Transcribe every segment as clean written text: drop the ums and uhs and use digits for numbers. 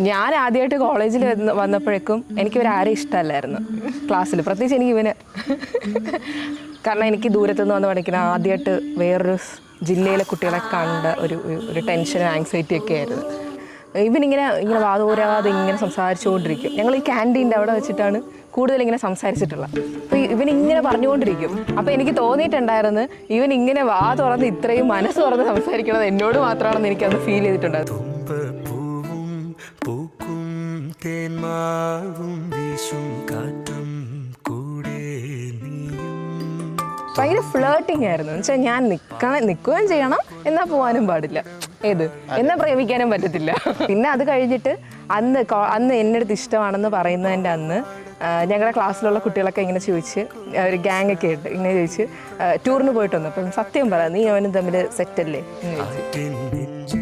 ഞാൻ ആദ്യമായിട്ട് കോളേജിൽ വന്നപ്പോഴേക്കും എനിക്ക് ഇവരാരും ഇഷ്ടമല്ലായിരുന്നു ക്ലാസ്സിൽ, പ്രത്യേകിച്ച് എനിക്ക് ഇവന്. കാരണം എനിക്ക് ദൂരത്തുനിന്ന് വന്ന് പഠിക്കുന്ന ആദ്യമായിട്ട് വേറൊരു ജില്ലയിലെ കുട്ടികളെ കണ്ട ഒരു ടെൻഷനും ആങ്സൈറ്റി ഒക്കെ ആയിരുന്നു. ഇവനിങ്ങനെ വാതോരാതെ ഇങ്ങനെ സംസാരിച്ചുകൊണ്ടിരിക്കും. ഞങ്ങൾ ഈ ക്യാൻറ്റീൻ്റെ അവിടെ വെച്ചിട്ടാണ് കൂടുതൽ ഇങ്ങനെ സംസാരിച്ചിട്ടുള്ളത്. അപ്പോൾ ഇവനിങ്ങനെ പറഞ്ഞുകൊണ്ടിരിക്കും. അപ്പോൾ എനിക്ക് തോന്നിയിട്ടുണ്ടായിരുന്നു ഇവൻ ഇങ്ങനെ വാ തുറന്ന് ഇത്രയും മനസ്സ് തുറന്ന് സംസാരിക്കണത് എന്നോട് മാത്രമാണെന്ന് എനിക്കത് ഫീൽ ചെയ്തിട്ടുണ്ടായിരുന്നു. ഭയങ്കര ഫ്ലേട്ടിങ് ആയിരുന്നു. എന്നുവെച്ചാൽ ഞാൻ നിൽക്കുകയും ചെയ്യണം, എന്നാൽ പോകാനും പാടില്ല, എന്നാ പ്രേമിക്കാനും പറ്റത്തില്ല. പിന്നെ അത് കഴിഞ്ഞിട്ട് അന്ന് എൻ്റെ അടുത്ത് ഇഷ്ടമാണെന്ന് പറയുന്നതിൻ്റെ അന്ന് ഞങ്ങളുടെ ക്ലാസ്സിലുള്ള കുട്ടികളൊക്കെ ഇങ്ങനെ ചോദിച്ച്, ഒരു ഗ്യാങ് ഒക്കെ ആയിട്ട് ഇങ്ങനെ ചോദിച്ച് ടൂറിന് പോയിട്ട് വന്നു. അപ്പം സത്യം പറ, നീ അവനും തമ്മിൽ സെറ്റല്ലേ എന്ന് ചോദിച്ചു.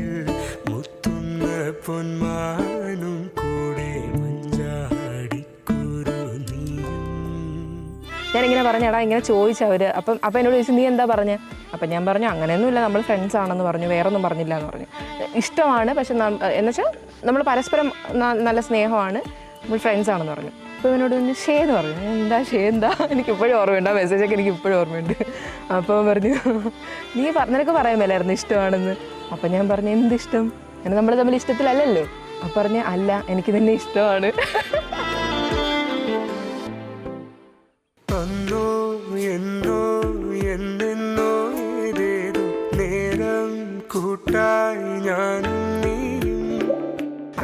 ഞാനിങ്ങനെ പറഞ്ഞടാ ഇങ്ങനെ ചോദിച്ചവർ. അപ്പം എന്നോട് ചോദിച്ചു നീ എന്താ പറഞ്ഞത്? അപ്പം ഞാൻ പറഞ്ഞു അങ്ങനെയൊന്നുമില്ല, നമ്മൾ ഫ്രണ്ട്സ് ആണെന്ന് പറഞ്ഞു, വേറൊന്നും പറഞ്ഞില്ല എന്ന് പറഞ്ഞു. ഇഷ്ടമാണ്, പക്ഷെ എന്നുവെച്ചാൽ നമ്മൾ പരസ്പരം നല്ല സ്നേഹമാണ്, നമ്മൾ ഫ്രണ്ട്സ് ആണെന്ന് പറഞ്ഞു. അപ്പോൾ എന്നോട് ഷേ എന്ന് പറഞ്ഞു. എന്താ ഷേ എന്താ? എനിക്കിപ്പോഴും ഓർമ്മയുണ്ട്, ആ മെസ്സേജൊക്കെ എനിക്ക് ഇപ്പോഴും ഓർമ്മയുണ്ട്. അപ്പോൾ പറഞ്ഞു നീ നിനക്ക് പറയാൻ മേലായിരുന്നു ഇഷ്ടമാണെന്ന്. അപ്പം ഞാൻ പറഞ്ഞു എന്തിഷ്ടം? അങ്ങനെ നമ്മൾ തമ്മിൽ ഇഷ്ടത്തിലല്ലല്ലോ. അപ്പം പറഞ്ഞു അല്ല, എനിക്ക് നിന്നെ ഇഷ്ടമാണ്.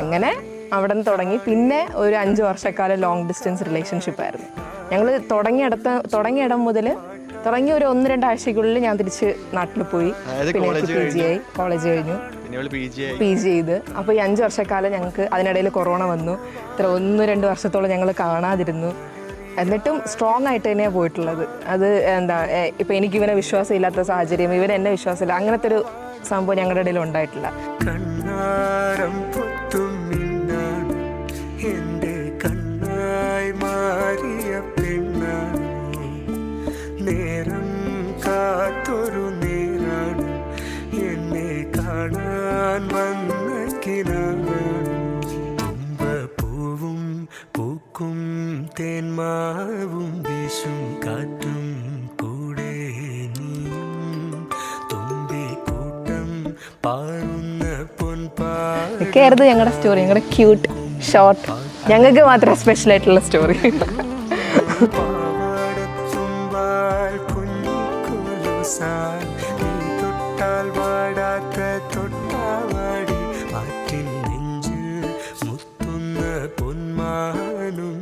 അങ്ങനെ അവിടെ നിന്ന് തുടങ്ങി. പിന്നെ ഒരു 5 വർഷക്കാലം ലോങ് ഡിസ്റ്റൻസ് റിലേഷൻഷിപ്പ് ആയിരുന്നു. ഞങ്ങൾ തുടങ്ങിയ ഇടം മുതൽ തുടങ്ങി ഒരു 1-2 ആഴ്ചയ്ക്കുള്ളിൽ ഞാൻ തിരിച്ച് നാട്ടിൽ പോയി. പിന്നെ കോളേജ് കഴിഞ്ഞു, പി ജി ചെയ്ത്. അപ്പോൾ ഈ 5 വർഷക്കാലം ഞങ്ങൾക്ക് അതിനിടയിൽ കൊറോണ വന്നു. 1-2 വർഷത്തോളം ഞങ്ങൾ കാണാതിരുന്നു. എന്നിട്ടും സ്ട്രോങ് ആയിട്ട് തന്നെയാണ് പോയിട്ടുള്ളത്. അത് ഇപ്പം എനിക്കിവനെ വിശ്വാസമില്ലാത്ത സാഹചര്യം, ഇവൻ എന്നെ വിശ്വാസമില്ല, അങ്ങനത്തെ ഒരു സംഭവം ഞങ്ങളുടെ ഇടയിൽ ഉണ്ടായിട്ടില്ല. തേന്മാവും വീശും കാറ്റും കൂടെ തുമ്പിക്കൂട്ടം പാറുന്ന പൊൻപാടും ഞങ്ങളുടെ സ്റ്റോറി, ഞങ്ങളുടെ ക്യൂട്ട് ഷോർട്ട്, ഞങ്ങൾക്ക് മാത്രം സ്പെഷ്യൽ ആയിട്ടുള്ള സ്റ്റോറി. തൊട്ടാൽ വാടാത്ത തൊട്ടാവാടി ആറ്റിൻ നെഞ്ചിൽ മുത്തുന്ന പൊന്മാനും